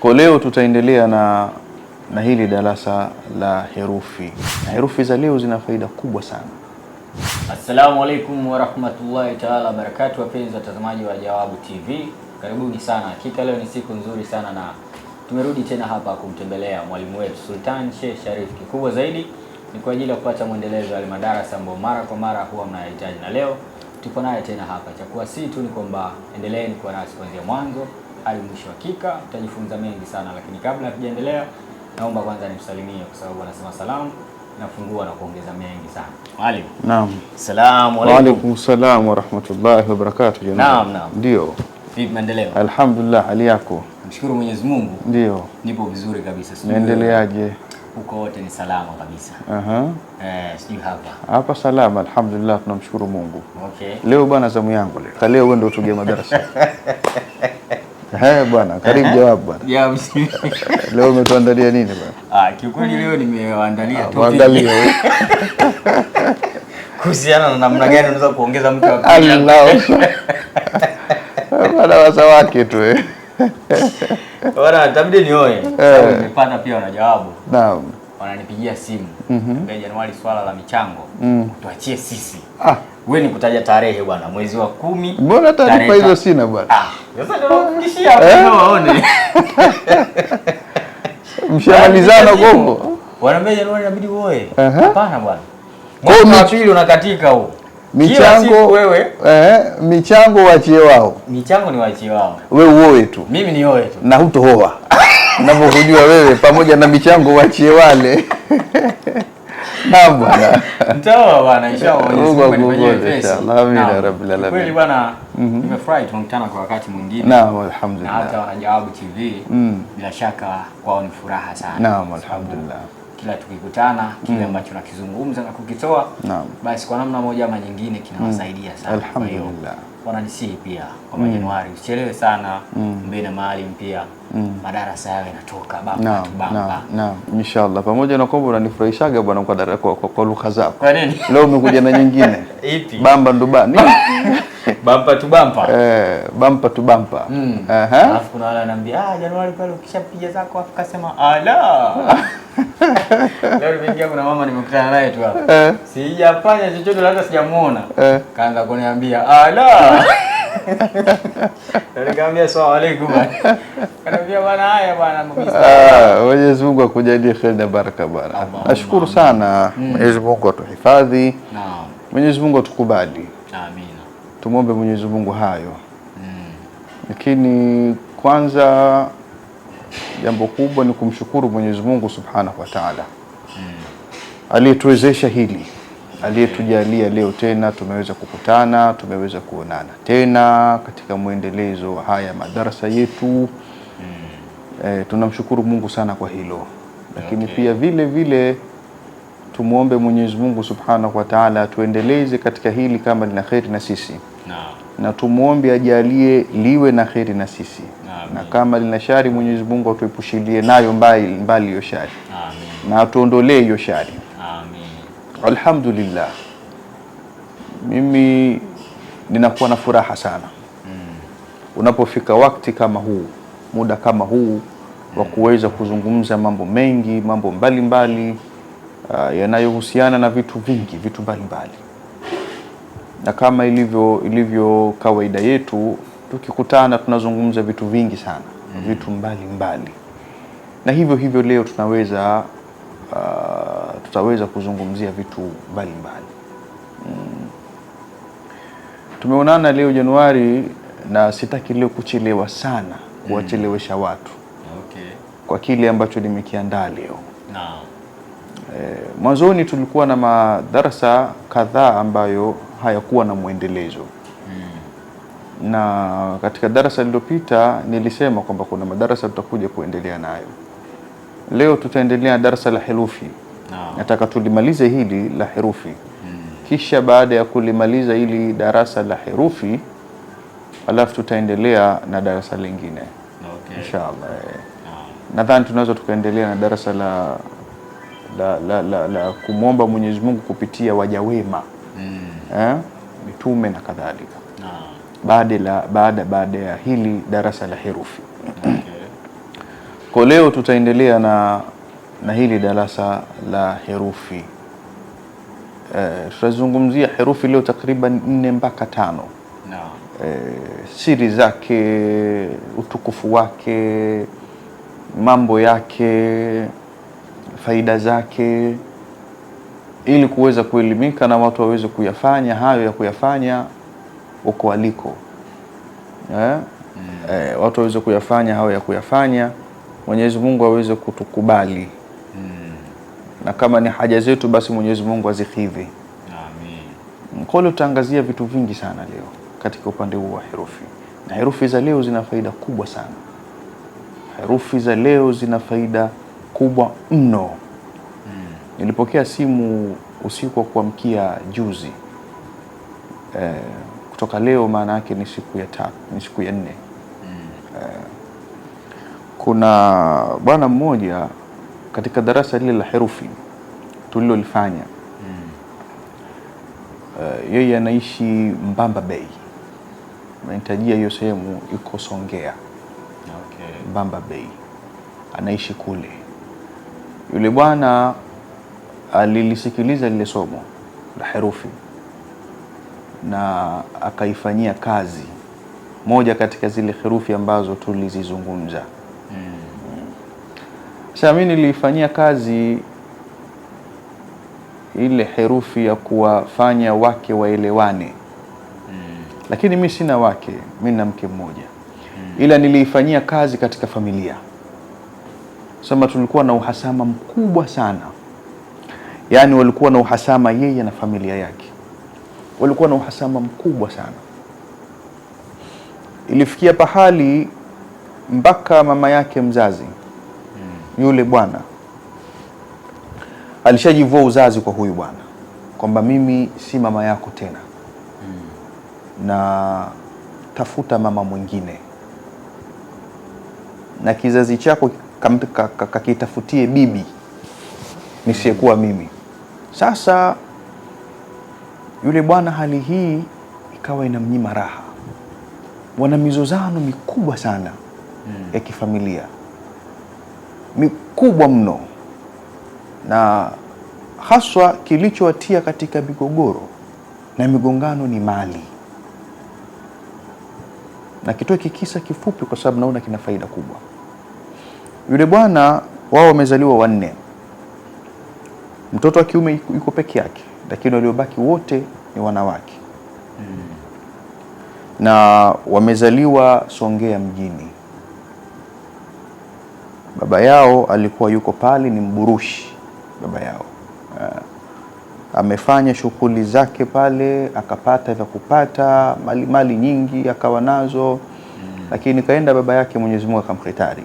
Kwa leo tutaendelea na hili darasa la herufi. Na herufi za leo zina faida kubwa sana. Assalamu alaikum wa rahmatullahi ta'ala barakatuh, wapenzi watazamaji wa Jawabu TV. Karibuni sana. Hakika leo ni siku nzuri sana na tumerudi tena hapa kumtembelea mwalimu wetu Sultan Sheikh Sharif. Kikubwa zaidi ni kwa ajili ya kupata muendelezo wa madarasa ambayo mara kwa mara huwa mnahitaji, na leo tupo naye tena hapa. Cha kuwasihi tu ni kwamba endeleeni kuwa nasi kuanzia mwanzo hadi mwisho. Hakika tutajifunza mengi sana, lakini kabla hatujaendelea naomba kwanza nimsalimie kwa sababu anasema salamu nafungua na kuongeza mengi sana. Mwalimu. Naam. Salamu alaykum. Wa alaykum salaam wa rahmatullahi wa barakatuh. Naam. Ndio. Vipi maendeleo? Alhamdulillah, hali yako? Mshukuru Mwenyezi Mungu. Ndio. Nipo vizuri kabisa. Naendeleaje? Huko wote ni salama kabisa. Sijui hapa. Hapa salama, alhamdulillah, tunamshukuru Mungu. Okay. Leo bwana zamu yangu leo. Leo wewe ndio utugee madarasa. Bwana, karibu Jawabu bwana. Ya msii. Leo umetuandalia nini bwana? Kiukweli leo nimewaandalia topic. Waangalie. Kuhusiana na namna gani unaweza kuongeza mke wa pili. Allah. Bwana wasawake tu Bwana tabidi nioe. Sababu nimepata pia wana Jawabu. Naam. Wananipigia simu. Januari swala la michango. Tuachie sisi. Wewe ni kutaja tarehe bwana, mwezi wa 10. Mbona taarifa hizo sina bwana? Sasa ndio nakukishia hapo waone. Mshamalizana huko. Wanaambia Januari inabidi uoe. Hapana bwana. Kwa pili unakatika huo. Michango wewe. Michango waachie wao. Michango ni waachie wao. Wewe uoe tu. Mimi nioe tu. Na hutooa. Ninapokujua wewe pamoja na michango waachie wale. Na bwana. Nitaoa bwana inshallah. Inshallah. Amin ya rabbil alamin. Kweli bwana, nimefurahi tunakutana kwa wakati mwingine. Naam, alhamdulillah. Na hata wana Jawabu TV bila shaka kwao ni furaha sana. Naam, alhamdulillah. Kila tukikutana kile ambacho nakizungumza na kukitoa, basi kwa namna moja ama nyingine kinawasaidia sana. Alhamdulillah. Wananisihi pia kwa Januari usichelewe sana, mbele maalim pia madarasa yao yanatoka bamba. Naam, inshallah. Pamoja na kwamba unanifurahishaga bwana kwa lugha zako. Kwa nini? Leo umekuja na nyingine. Ipi? Bamba ndubani. Bumper to bumper. Bumper to bumper. Alafu kuna wale wananiambia Januari pale ukishapiga zako afu kasema ala. Leo nimeingia kuna mama nimekutana naye tu hapa. Sijafanya chochote hata sijamuona. Kaanza kuniambia ala. Nikamwambia asalamu alaykum. Kaniambia bwana haya bwana mkisa. Mwenyezi Mungu akujalie kheri na baraka bwana. Nashukuru sana. Mwenyezi Mungu atuhifadhi. Naam. Mwenyezi Mungu atukubali. Amina. Tumombe Mwenyezi Mungu hayo. Lakini kwanza jambo kubwa ni kumshukuru Mwenyezi Mungu Subhanahu wa Ta'ala. Aliyetuwezesha hili, aliyetujalia leo tena tumeweza kukutana, tumeweza kuonana tena katika muendelezo haya madarasa yetu. Tunamshukuru Mungu sana kwa hilo. Lakini pia vile vile tumuombe Mwenyezi Mungu Subhanahu wa Ta'ala tuendeleze katika hili kama lina kheri na sisi. Na tumuombe ajalie liwe na kheri na sisi. Na kama lina shari Mwenyezi Mungu atuepushilie nayo mbali hiyo shari. Na atuondolee hiyo shari. Alhamdulillah. Mimi ninakuwa na furaha sana unapofika wakati kama huu, muda kama huu wa kuweza kuzungumza mambo mengi, mambo mbalimbali yanayohusiana na vitu vingi, vitu mbalimbali. Na kama ilivyo kawaida yetu, tukikutana tunazungumza vitu vingi sana, vitu mbalimbali. Na hivyo leo tutaweza kuzungumzia vitu mbalimbali. Tumeonana leo Januari na sitaki leo kuchelewa sana, kuwachelewesha watu. Kwa kile ambacho nimekiandaa leo. Mwanzoni tulikuwa na madarasa kadhaa ambayo hayakuwa na muendelezo. Na katika darasa lililopita nilisema kwamba kuna madarasa tutakuja kuendelea nayo. Leo tutaendelea na darasa la herufi. Nataka tulimalize hili la herufi. Kisha baada ya kulimaliza hili darasa la herufi, alafu tutaendelea na darasa lingine. Inshallah. Nadhani tunaweza tukaendelea na darasa la kumwomba Mwenyezi Mungu kupitia waja wema. Mitume na kadhalika. Baada ya hili darasa la herufi. Kwa leo tutaendelea na hili darasa la herufi. Tutazungumzia herufi leo takriban 4 mpaka 5. No. Siri zake, utukufu wake, mambo yake, faida zake, ili kuweza kuelimika na watu waweze kuyafanya hayo ya kuyafanya uko waliko. Watu waweze kuyafanya hayo ya kuyafanya, Mwenyezi Mungu aweze kutukubali. Na kama ni haja zetu basi Mwenyezi Mungu azikidhi. Amin. Kwa leo tutaangazia vitu vingi sana leo katika upande huu wa herufi. Na herufi za leo zina faida kubwa sana. Herufi za leo zina faida kubwa mno. Nilipokea simu usiku wa kuamkia juzi. Kutoka leo maana yake ni siku ya 3, ni siku ya 4. Kuna bwana mmoja katika darasa lile la herufi tulilolifanya. Yeye anaishi Mbamba Bay. Nahitajia hiyo sehemu iko Songea. Okay. Mbamba Bay. Anaishi kule. Yule bwana alilisikiliza lile somo la herufi na akaifanyia kazi moja katika zile herufi ambazo tulizizungumza. Sasa mimi nilifanyia kazi ile herufi ya kuwafanya wake waelewane. Lakini mimi sina wake, mimi na mke mmoja. Ila niliifanyia kazi katika familia. Sema tulikuwa na uhasama mkubwa sana. Yaani walikuwa na uhasama yeye na familia yake. Walikuwa na uhasama mkubwa sana. Ilifikia pahali mpaka mama yake mzazi, yule bwana, alishajivua uzazi kwa huyu bwana kwamba mimi si mama yako tena. Na tafuta mama mwingine. Na kizazi chako kakitafutie bibi nisiyekuwa mimi. Sasa yule bwana hali hii ikawa inamnyima raha. Wana mizozano mikubwa sana ya kifamilia. Mikubwa mno. Na haswa kilichowatia katika migogoro na migongano ni mali. Na kitoe kikisa kifupi kwa sababu naona kina faida kubwa. Yule bwana wao wamezaliwa 4. Mtoto wa kiume yuko peke yake, lakini waliobaki wote ni wanawake. Na wamezaliwa Songea mjini. Baba yao alikuwa yuko pale, ni mburushi baba yao. Amefanya shughuli zake pale, akapata vya kupata, mali nyingi akawa nazo. Lakini kaenda baba yake Mwenyezi Mungu akamkhitari.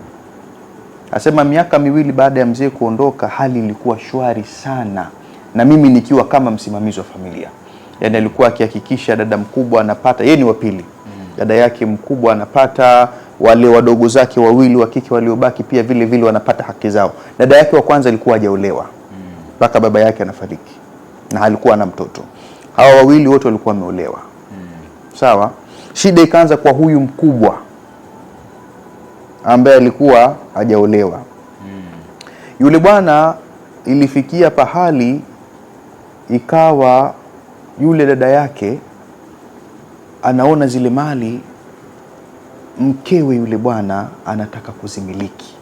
Asema miaka 2 baada ya mzee kuondoka hali ilikuwa shwari sana. Na mimi nikiwa kama msimamizi wa familia. Yaani alikuwa akihakikisha dada mkubwa anapata, yeye ni wa pili. Dada yake mkubwa anapata, wale wadogo zake 2 wa kike waliobaki pia vile vile wanapata haki zao. Dada yake wa kwanza alikuwa hajaolewa mpaka baba yake anafariki. Na alikuwa na mtoto. Hawa 2 wote walikuwa wameolewa. Sawa? Shida ikaanza kwa huyu mkubwa ambaye alikuwa hajaolewa. Yule bwana ilifikia pahali ikawa yule dada yake anaona zile mali mkewe yule bwana anataka kuzimiliki.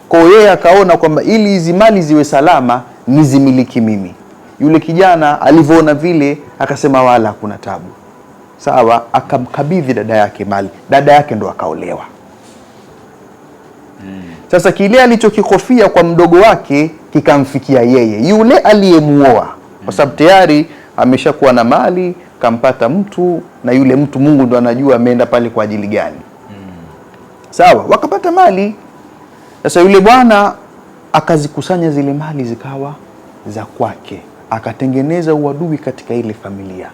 Kwa hiyo yeye akaona kwamba ili hizi mali ziwe salama nizimiliki mimi. Yule kijana alivyoona vile akasema wala hakuna tabu. Sawa, akamkabidhi dada yake mali. Dada yake ndo akaolewa. Sasa kile alichokikofia kwa mdogo wake kikamfikia yeye, yule aliyemuoa. Kwa sababu tayari ameshakuwa na mali, kampata mtu, na yule mtu Mungu ndo anajua ameenda pale kwa ajili gani. Sawa, wakapata mali. Sasa yule bwana akazikusanya zile mali zikawa za kwake. Akatengeneza uadui katika ile familia.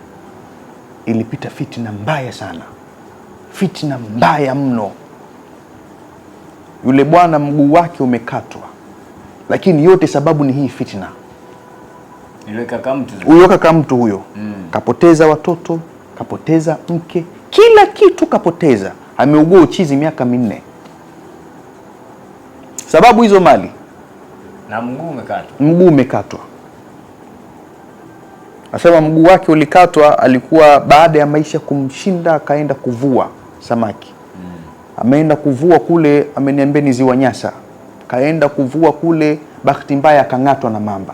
Ilipita fitina mbaya sana. Fitina mbaya mno. Yule bwana mguu wake umekatwa. Lakini yote sababu ni hii fitina. Yule kaka mtu huyo. Kapoteza watoto, kapoteza mke, kila kitu kapoteza. Ameugua uchizi miaka 4. sababu hizo mali, na mguu umekatwa. Mguu umekatwa. Asema mguu wake ulikatwa, alikuwa baada ya maisha kumshinda, akaenda kuvua samaki. Ameenda kuvua kule, ameniambia ni Ziwa Nyasa. Kaenda kuvua kule, bahati mbaya akang'atwa na mamba.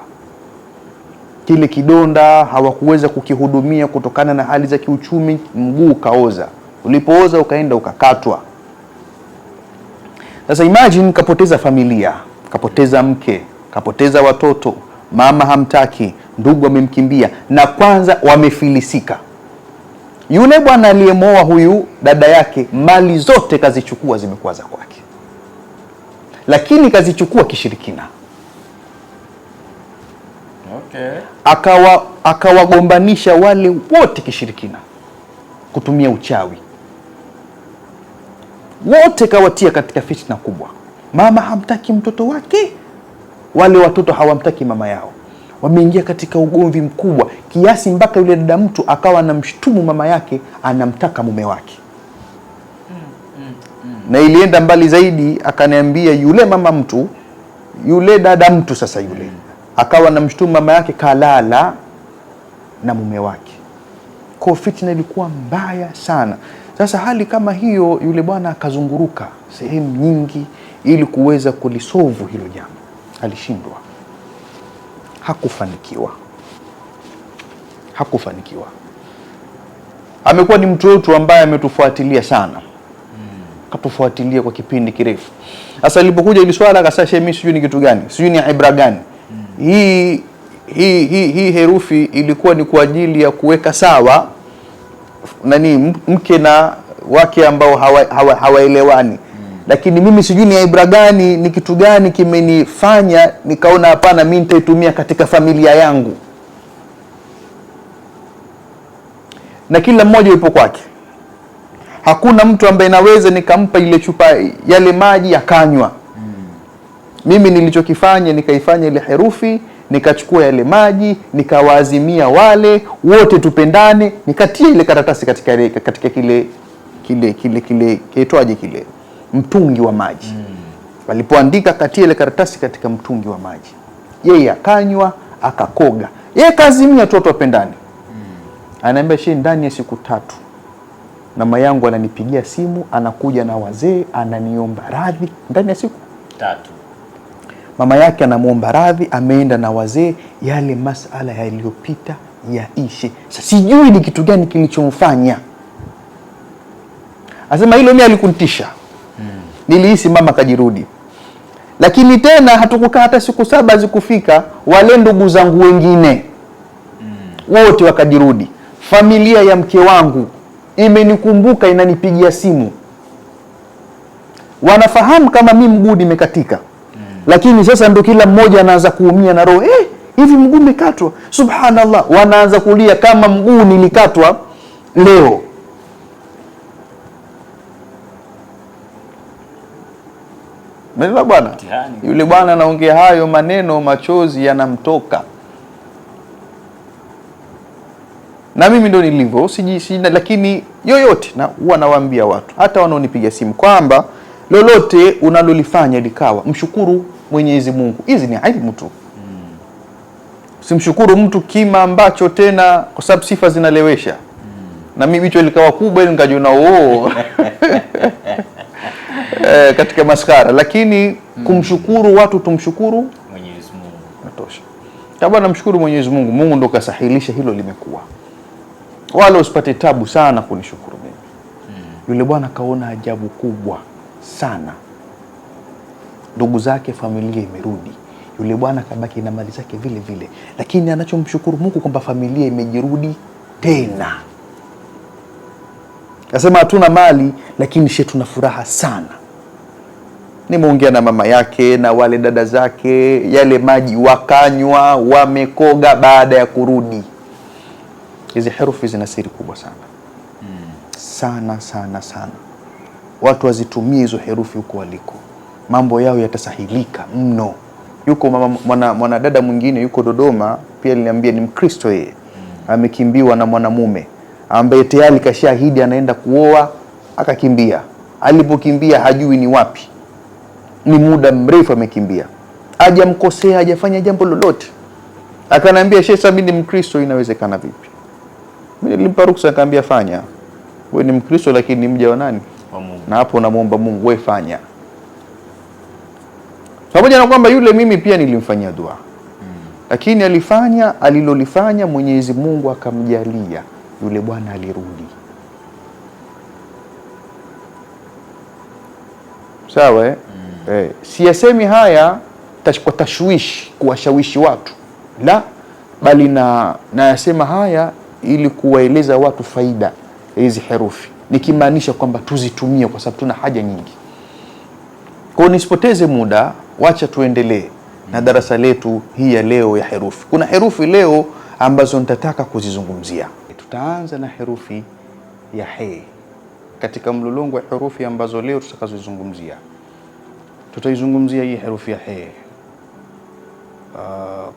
Kile kidonda hawakuweza kukihudumia kutokana na hali za kiuchumi, mguu kaoza. Ulipooza ukaenda ukakatwa. Sasa imagine, kapoteza familia, kapoteza mke, kapoteza watoto, mama hamtaki, ndugu wamemkimbia, na kwanza wamefilisika. Yule bwana aliyemoa huyu dada yake, mali zote kazichukua, zimekuwa za kwake, lakini kazichukua kishirikina. Okay. Akawagombanisha wale wote kishirikina, kutumia uchawi. Wote kawatia katika fitna kubwa. Mama hamtaki mtoto wake, wale watoto hawamtaki mama yao. Wameingia katika ugomvi mkubwa kiasi mpaka yule dada mtu akawa anamshtumu mama yake, anamtaka mume wake. Na ilienda mbali zaidi, akaniambia yule mama mtu, yule dada mtu sasa yule akawa anamshtumu mama yake kalala na mume wake. Kwa fitna ilikuwa mbaya sana. Sasa hali kama hiyo, yule bwana akazunguruka sehemu nyingi ili kuweza kulisolve hilo jambo. Alishindwa. Hakufanikiwa. Amekuwa ni mtu wetu ambaye ametufuatilia sana. Katufuatilia kwa kipindi kirefu. Sasa alipokuja ile swala akasema, mimi sijui ni kitu gani, sijui ni ibra gani. Hii herufi ilikuwa ni kwa ajili ya kuweka sawa mke na wake ambao hawaelewani. Lakini mimi sijui ni ibra gani, ni kitu gani kimenifanya nikaona hapana, mimi nitaitumia katika familia yangu. Na kila mmoja yupo kwake. Hakuna mtu ambaye naweza nikampa ile chupa yale maji akanywa. Mimi nilichokifanya, nikaifanya ile herufi, nikachukua yale maji, nikawaazimia wale wote tupendane, nikatia ile karatasi katika kile kiitwaje kile mtungi wa maji. Walipoandika katia ile karatasi katika mtungi wa maji. Yeye akanywa, akakoga. Yeye kaazimia tu wapendane. Anaambia, shehe, ndani ya siku 3 mama yangu ananipigia simu, anakuja na wazee, ananiomba radhi. Ndani ya siku 3 mama yake anamuomba radhi, ameenda na wazee, yale masala yaliyopita yaishe. Sasa sijui ni kitu gani kilichomfanya. Asema hilo mimi alikuntisha. Nilihisi mama kajirudi. Lakini tena hatukukaa hata siku 7 zikufika, wale ndugu zangu wengine wote wakajirudi. Familia ya mke wangu imenikumbuka, inanipigia simu. Wanafahamu kama mimi mguu nimekatika. Lakini sasa ndo kila mmoja anaanza kuumia na roho. Hivi mguu umekatwa? Subhanallah. Wanaanza kulia kama mguu nilikatwa leo. Mimi bwana, yule bwana anaongea hayo maneno, machozi yanamtoka. Na mimi ndo nilivyo, sijina, lakini yoyote na huwa nawaambia watu, hata wanaonipiga simu, kwamba lolote unalolifanya likawa, mshukuru Mwenyezi Mungu. Hizi ni elimu tu. Simshukuru mtu kima ambacho tena, kwa sababu sifa zinalewesha. Na mimi bicho likawa kubwa ili nikajiona katika maskara, lakini kumshukuru watu, tumshukuru Mwenyezi Mungu. Natosha. Kama namshukuru Mwenyezi Mungu, Mungu ndo kasahilisha hilo limekuwa. Wala usipate tabu sana kunishukuru mimi. Yule bwana kaona ajabu kubwa sana. Ndugu zake, familia imerudi. Yule bwana kabaki na mali zake vile vile. Lakini anachomshukuru Mungu kwamba familia imejirudi tena. Nasema hatuna mali, lakini tuna furaha sana. Nimeongea na mama yake na wale dada zake, yale maji wakanywa, wamekoga baada ya kurudi. Hizi herufi zina siri kubwa sana. Sana. Watu wazitumie hizo herufi huko waliko. Mambo yao yatasahilika mno. Yuko mwana dada mwingine yuko Dodoma, pia aliniambia ni Mkristo yeye. Amekimbiwa na mwanamume ambaye tayari kashahidi anaenda kuoa, akakimbia. Alipokimbia hajui ni wapi. ni muda mrefu amekimbia, hajamkosea, hajafanya jambo lolote. Akanambia, Sheikh, mimi ni Mkristo, inawezekana vipi? Mimi nilimpa ruksa, akamwambia fanya. Wewe ni Mkristo lakini ni mja wa nani? Wa Mungu. Na hapo unamuomba Mungu, wewe fanya. Pamoja na kwamba yule mimi pia nilimfanyia dua. Lakini alifanya alilolifanya, Mwenyezi Mungu akamjalia yule bwana alirudi. Sawa siyasemi haya kwa tashwishi, kuwashawishi watu, la, bali nayasema haya ili kuwaeleza watu faida hizi herufi, nikimaanisha kwamba tuzitumie kwa sababu tuna haja nyingi. Kwa nisipoteze muda, wacha tuendelee na darasa letu hii ya leo ya herufi. Kuna herufi leo ambazo nitataka kuzizungumzia. Tutaanza na herufi ya he. Katika mlolongo wa herufi ambazo leo tutakazozungumzia, tutaizungumzia hii herufi ya he.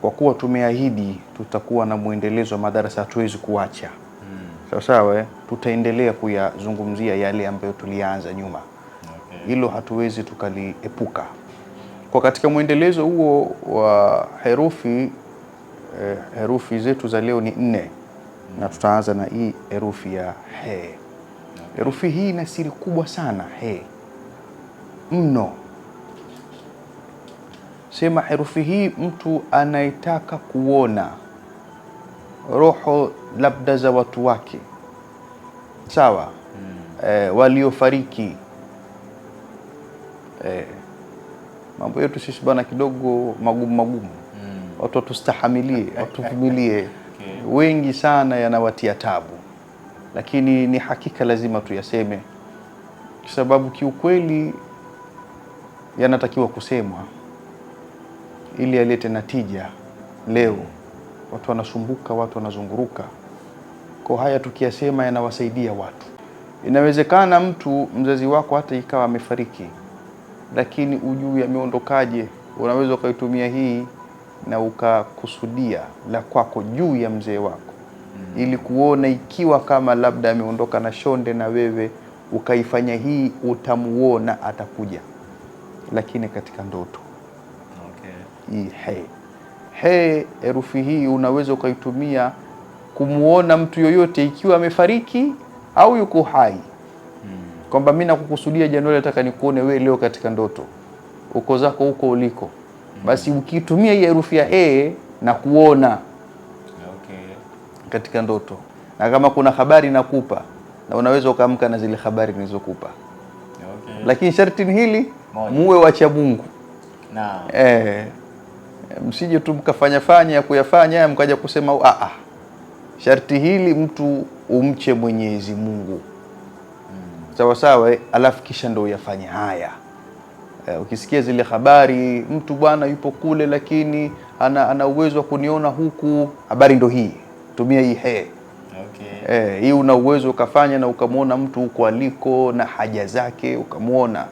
Kwa kuwa tumeahidi tutakuwa na muendelezo wa madarasa, hatuwezi kuacha. Sawa, tutaendelea kuyazungumzia yale ambayo tulianza nyuma. Hilo hatuwezi tukaliepuka. Kwa katika muendelezo huo wa herufi zetu za leo ni 4 na tutaanza na hii herufi ya he. Herufi hii ina siri kubwa sana, he mno. Sema herufi hii mtu anayetaka kuona roho labda za watu wake, sawa, waliofariki. Mambo yetu sisi bana kidogo magumu. Watu watustahimilie, watuvumilie. Wengi sana yanawatia tabu, lakini ni hakika lazima tuyaseme, kwa sababu kiukweli yanatakiwa kusemwa ili alete natija. Leo watu wanasumbuka, watu wanazunguruka. Kwa haya tukiyasema yanawasaidia watu. Inawezekana mtu mzazi wako hata ikawa amefariki, lakini ujui ameondokaje. Unaweza ukaitumia hii na ukakusudia la kwako juu ya mzee wako, ili kuona ikiwa kama labda ameondoka na shonde, na wewe ukaifanya hii, utamuona atakuja, lakini katika ndoto. Hii he, herufi hii unaweza ukaitumia kumuona mtu yoyote, ikiwa amefariki au yuko hai. Kwamba mimi nakukusudia Januari, nataka nikuone wewe leo katika ndoto, uko zako huko uliko. Basi ukitumia hii herufi ya he na kuona katika ndoto, na kama kuna habari nakupa, na unaweza ukaamka na zile habari nilizokupa. Lakini sharti ni hili, muwe wacha Mungu. Msije tu mkafanya kuyafanya mkaja kusema sharti hili mtu umche Mwenyezi Mungu. Sawa, alafu kisha ndio uyafanye haya. Ukisikia zile habari, mtu bwana yupo kule lakini ana uwezo wa kuniona huku, habari ndio hii, tumia hii he. Hii una uwezo ukafanya na ukamwona mtu huko aliko na haja zake ukamwona,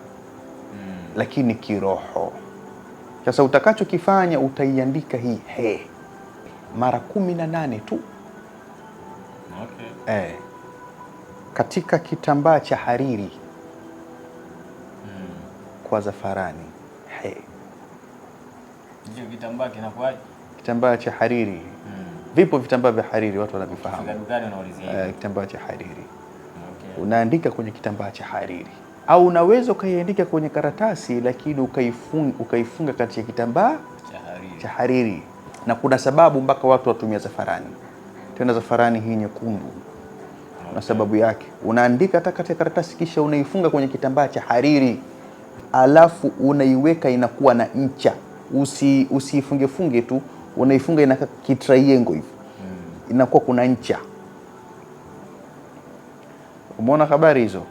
lakini kiroho. Sasa utakachokifanya, utaiandika hii he mara 18 tu. Katika kitambaa cha hariri kwa zafarani. He, hicho kitambaa kinakuaje? Kitambaa cha hariri. Vipo vitambaa vya hariri watu wanavifahamu. Kitambaa cha hariri. Unaandika kwenye kitambaa cha hariri, au unaweza ukaiandika kwenye karatasi, lakini ukaifunga katika kitambaa cha hariri. Na kuna sababu mpaka watu watumia zafarani, tena zafarani hii nyekundu. Na sababu yake, unaandika hata katika karatasi, kisha unaifunga kwenye kitambaa cha hariri, alafu unaiweka inakuwa na ncha. Usifunge tu, unaifunga ina kitriangle hivi, inakuwa kuna ncha. Umeona habari hizo?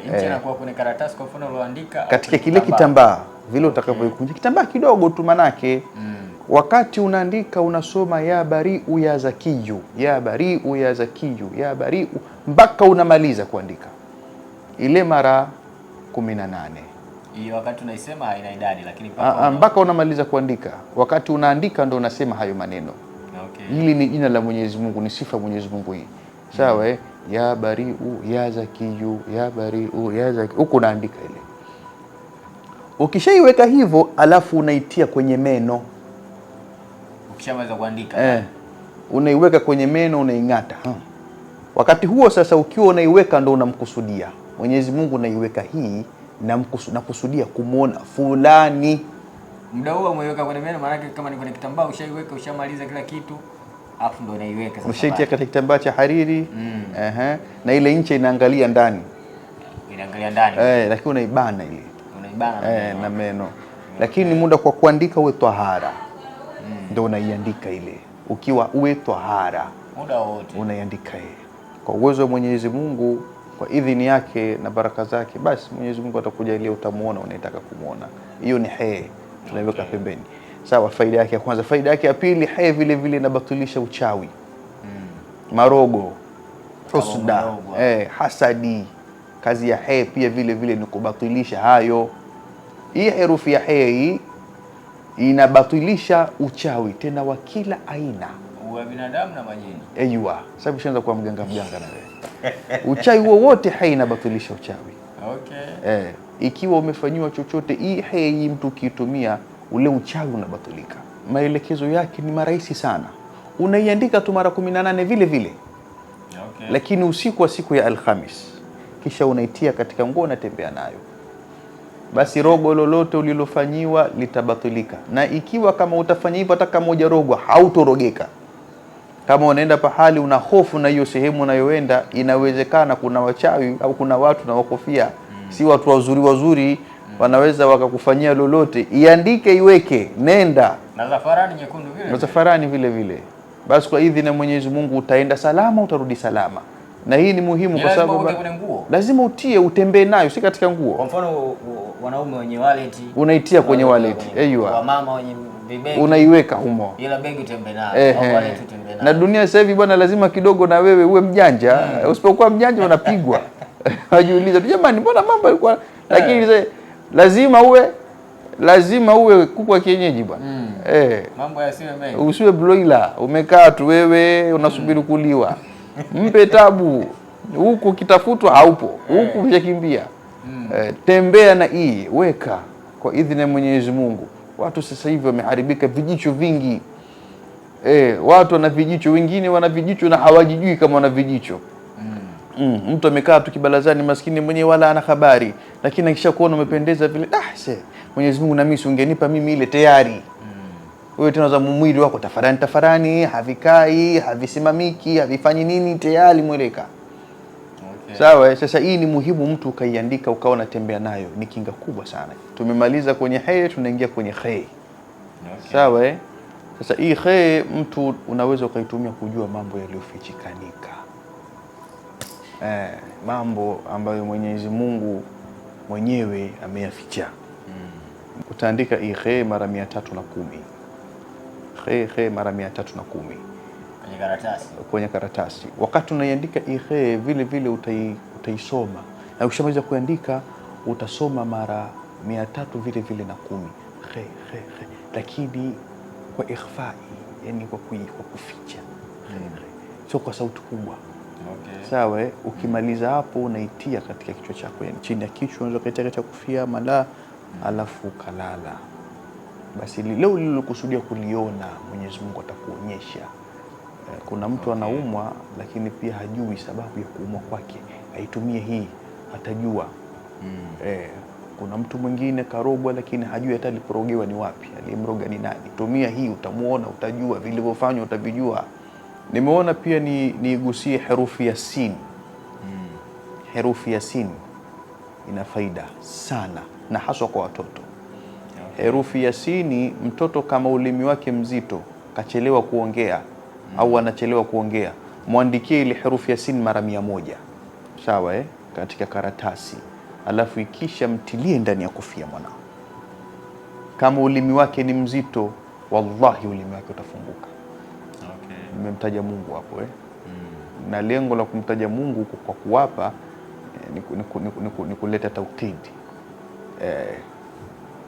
Ncha inakuwa kwenye karatasi, kwa mfano uloandika katika kile kitambaa vile utakavyoikunja. Kitambaa kidogo tu manake. Wakati unaandika unasoma ya bariu ya zakiyu, ya bariu ya zakiyu, ya bariu, mpaka unamaliza kuandika ile mara 18. Hiyo wakati unaisema haina idadi, lakini mpaka unamaliza kuandika. Wakati unaandika ndo unasema hayo maneno. Hili ni jina la Mwenyezi Mungu, ni sifa Mwenyezi Mungu hii. Sawa, ya bariu ya zakiyu, ya bariu ya zakiyu, huko unaandika ile. Ukishaiweka hivyo, alafu unaitia kwenye meno. Ukishamaliza kuandika unaiweka kwenye meno, unaing'ata. Wakati huo sasa, ukiwa unaiweka ndo unamkusudia Mwenyezi Mungu, unaiweka hii na kusudia kumuona fulani. Muda huo umeiweka kwenye meno, maana kama ni kwenye kitambaa ushaiweka, ushamaliza kila kitu, afu ndo unaiweka sasa. Ushaitia katika kitambaa cha hariri. Na ile ncha inaangalia ndani. Inaangalia ndani. Lakini unaibana ile. Unaibana na meno. Lakini muda kwa kuandika uwe tahara. Ndio unaiandika ile. Ukiwa uwe tahara. Muda wote unaiandika ile. Kwa uwezo wa Mwenyezi Mungu, kwa idhini yake na baraka zake, basi Mwenyezi Mungu atakujalia utamuona unayetaka kumuona. Hiyo ni tunaiweka pembeni. Sawa, faida yake ya kwanza. Faida yake ya pili, vile vile inabatilisha uchawi. Marogo, husda, hasadi. Kazi ya pia vile vile ni kubatilisha hayo. Hii herufi ya hii inabatilisha uchawi, tena wa kila aina, wa binadamu na majini. Aiwa, sasa ushaanza kuwa mganga na wewe. Uchawi wowote inabatilisha uchawi. Ikiwa umefanywa chochote, hii mtu ukiitumia, ule uchawi unabatilika. Maelekezo yake ni marahisi sana. Unaiandika tu mara 18 vile vile. Lakini usiku wa siku ya Alhamis, kisha unaitia katika nguo na tembea nayo. Basi rogo lolote ulilofanyiwa litabatilika. Na ikiwa kama utafanya hivyo hata kama hujarogwa, hautorogeka. Kama unaenda pahali una hofu na hiyo sehemu unayoenda, inawezekana kuna wachawi au kuna watu na wakofia, si watu wazuri wanaweza wakakufanyia lolote. Iandike, iweke, nenda. Na zafarani nyekundu vile. Na zafarani vile vile. Basi kwa idhini ya Mwenyezi Mungu utaenda salama, utarudi salama. Na hii ni muhimu kwa sababu lazima utie, utembee nayo, si katika nguo. Kwa mfano wanaume wenye wallet, unaitia kwenye wallet. Kwa mama wenye vibegi, unaiweka humo. Ila begi utembee nayo, au wallet utembee nayo. Na dunia sasa hivi bwana, lazima kidogo na wewe uwe mjanja. Usipokuwa mjanja unapigwa. Wajiuliza, jamani, mbona mambo yalikuwa, lakini lazima uwe kuku wa kienyeji bwana. Mambo yasiwe mengi. Usiwe broiler, umekaa tu wewe unasubiri kuliwa. Mpe tabu. Huku kitafutwa haupo. Huku umeshakimbia. Tembea na weka kwa idhini ya Mwenyezi Mungu. Watu sasa hivi wameharibika, vijicho vingi. Watu wana vijicho, wengine wana vijicho na hawajijui kama wana vijicho. Mtu amekaa tu kibalazani maskini mwenyewe wala ana habari, lakini akisha kuona umependeza vile, Mwenyezi Mungu na mimi ungenipa mimi ile tayari. Wewe tena za mwili wako tafarani, havikai, havisimamiki, havifanyi nini, tayari mweleka. Sawa, sasa hii ni muhimu mtu ukaiandika ukawa unatembea nayo, ni kinga kubwa sana. Tumemaliza kwenye tunaingia kwenye Sawa, sasa hii mtu unaweza ukaitumia kujua mambo yaliyofichikanika. Mambo ambayo Mwenyezi Mungu mwenyewe ameyaficha. Utaandika hii mara 310. Mara 310 kwenye karatasi. Wakati unaiandika hii vile vile utaisoma. Na ukishamaliza kuandika utasoma mara 300 vile vile na 10. Lakini kwa ikhfai, yani kwa kuficha. Sio kwa sauti kubwa. Sawa, ukimaliza hapo unaitia katika kichwa chako, yani chini ya kichwa unaweza kuitia cha kufia mala, alafu kalala. Basi leo ulilokusudia kuliona Mwenyezi Mungu atakuonyesha. Kuna mtu anaumwa lakini pia hajui sababu ya kuumwa kwake, aitumie hii atajua. Kuna mtu mwingine karogwa lakini hajui hata aliporogewa ni wapi, alimroga ni nani. Tumia hii, utamuona, utajua vilivyofanywa, utavijua. Nimeona pia nigusie herufi ya sin. Herufi ya sin ina faida sana na haswa kwa watoto. Herufi ya sini, mtoto kama ulimi wake mzito, kachelewa kuongea au anachelewa kuongea, muandikie ile herufi ya sin mara 100. Sawa, katika karatasi. Alafu ikisha mtilie ndani ya kofia mwanao. Kama ulimi wake ni mzito, wallahi ulimi wake utafunguka. Nimemtaja Mungu hapo na lengo la kumtaja Mungu kwa kuwapa ni kuleta taukidi,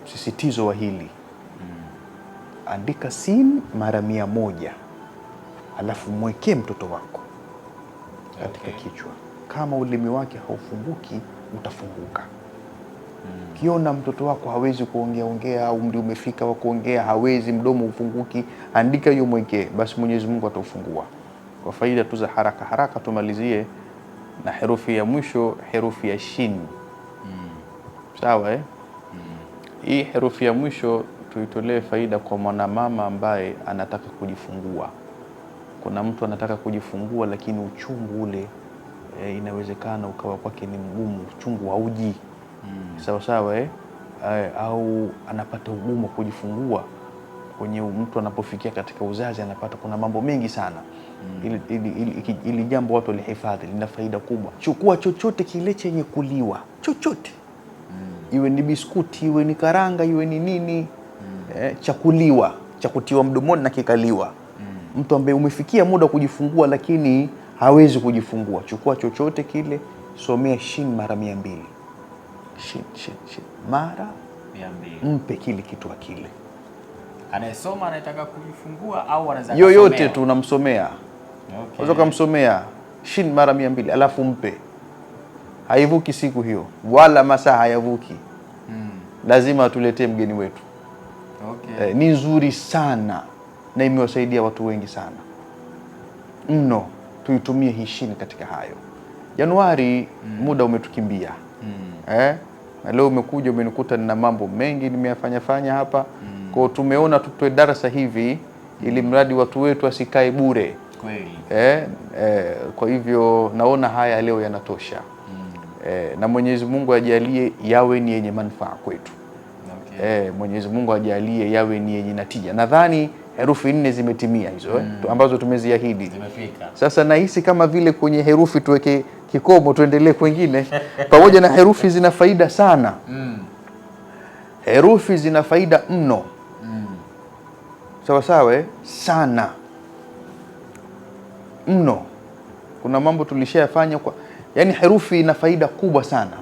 sisitizo wa hili. Andika sin mara 100, alafu mwekee mtoto wako katika kichwa. Kama ulimi wake haufunguki, utafunguka. Kiona mtoto wako hawezi kuongea au umri umefika wa kuongea, hawezi, mdomo ufunguki, andika hiyo mwekee, basi Mwenyezi Mungu ataufungua. Kwa faida tu za haraka haraka tumalizie na herufi ya mwisho, herufi ya shin. Sawa Hii herufi ya mwisho tuitolee faida kwa mwanamama ambaye anataka kujifungua. Kuna mtu anataka kujifungua lakini uchungu ule inawezekana ukawa kwake ni mgumu, uchungu hauji. Sawa au anapata ugumu kujifungua. Kwenye mtu anapofikia katika uzazi anapata kuna mambo mengi sana. Ili jambo watu walihifadhi, lina faida kubwa. Chukua chochote kile chenye kuliwa, chochote. Iwe ni biskuti, iwe ni karanga, iwe ni nini, cha kuliwa, cha kutiwa mdomoni na kikaliwa. Mtu ambaye umefikia muda kujifungua lakini hawezi kujifungua, chukua chochote kile, somea shin mara 200. Shin mara 200. Mpe kile kitu akile. Anayesoma anataka kujifungua au anaweza yoyote tu unamsomea. Unaweza kumsomea shin mara 200 alafu mpe. Haivuki siku hiyo wala masaa hayavuki. Lazima tuletee mgeni wetu. Ni nzuri sana na imewasaidia watu wengi sana mno. Tuitumie hii shin katika hayo. Januari muda umetukimbia. Na leo umekuja umenikuta nina mambo mengi nimeyafanya hapa. Kwa tumeona tutoe darasa hivi ili mradi watu wetu asikae bure. Kweli. Kwa hivyo naona haya leo yanatosha. Na Mwenyezi Mungu ajalie yawe ni yenye manufaa kwetu. Mwenyezi Mungu ajalie yawe ni yenye natija. Nadhani herufi 4 zimetimia hizo ambazo tumeziahidi. Zimefika. Sasa nahisi kama vile kwenye herufi tuweke kikomo tuendelee kwingine. Pamoja na herufi zina faida sana. Herufi zina faida mno. Sawa sana mno. Kuna mambo tulishayafanya kwa yani herufi ina faida kubwa sana.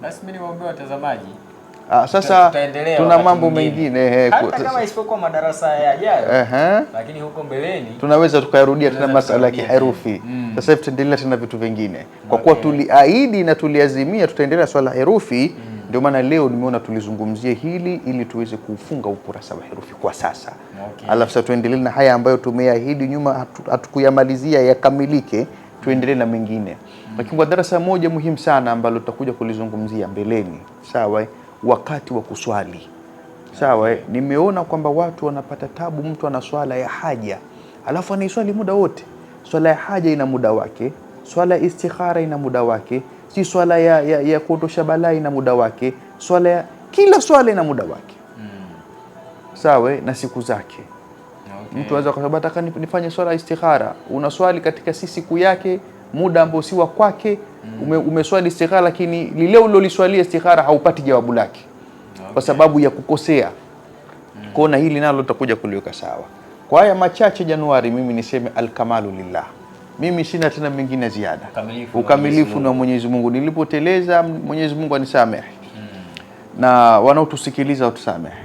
Basi mimi niwaambie watazamaji. Sasa tuna mambo mengine hata kama isipokuwa madarasa yajayo. Lakini huko mbeleni tunaweza tukayarudia tena masala ya herufi. Sasa hivi tutaendelea tena vitu vingine. Kwa kuwa tuliahidi na tuliazimia tutaendelea swala herufi, ndio maana leo nimeona tulizungumzie hili ili tuweze kufunga ukurasa wa herufi kwa sasa. Alafu sasa tuendelee na haya ambayo tumeahidi nyuma hatukuyamalizia yakamilike, tuendelee na mengine. Lakini kwa darasa moja muhimu sana ambalo tutakuja kulizungumzia mbeleni, sawa, wakati wa kuswali. Sawa, nimeona kwamba watu wanapata tabu, mtu ana swala ya haja alafu anaiswali muda wote. Swala ya haja ina muda wake, swala ya istikhara ina muda wake, si swala ya kuondosha balaa ina muda wake, kila swala ina muda wake. Sawa, na siku zake. Mtu anaweza kusema nataka nifanye swala istikhara, unaswali katika siku yake, muda ambao si wa kwake. Umeswali istikhara lakini lile uliloliswalia istikhara haupati jawabu lake kwa sababu ya kukosea. Kwa hili nalo tutakuja kuliweka sawa. Kwa haya machache Januari, mimi niseme alkamalu lillah. Mimi sina tena mengine ziada. Ukamilifu na Mwenyezi Mungu. Nilipoteleza Mwenyezi Mungu anisamehe. Na wanaotusikiliza watusamehe.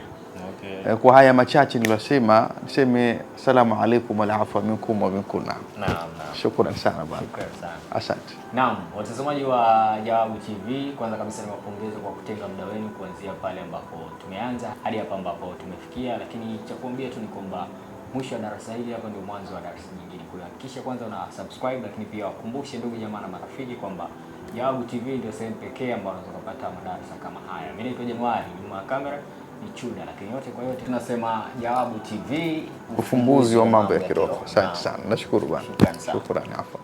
Kwa haya machache nilosema, niseme asalamu alaykum wa afwa minkum wa minkunna. Naam. Shukrani sana bwana. Shukrani sana. Asante. Naam, watazamaji wa Jawabu TV, kwanza kabisa niwapongeze kwa kutenga muda wenu kuanzia pale ambapo tumeanza hadi hapa ambapo tumefikia, lakini cha kuambia tu ni kwamba mwisho wa darasa hili hapa ndio mwanzo wa darasa nyingine. Kwa hakikisha kwanza una subscribe, lakini pia wakumbushe ndugu jamaa na marafiki kwamba Jawabu TV ndio sehemu pekee ambayo unaweza kupata madarasa kama haya. Mimi naitwa Januari, nyuma ya kamera ni Chuda, lakini yote kwa yote tunasema Jawabu TV, ufumbuzi wa mambo ya kiroho. Asante sana. Nashukuru bwana. Shukrani. Afwan.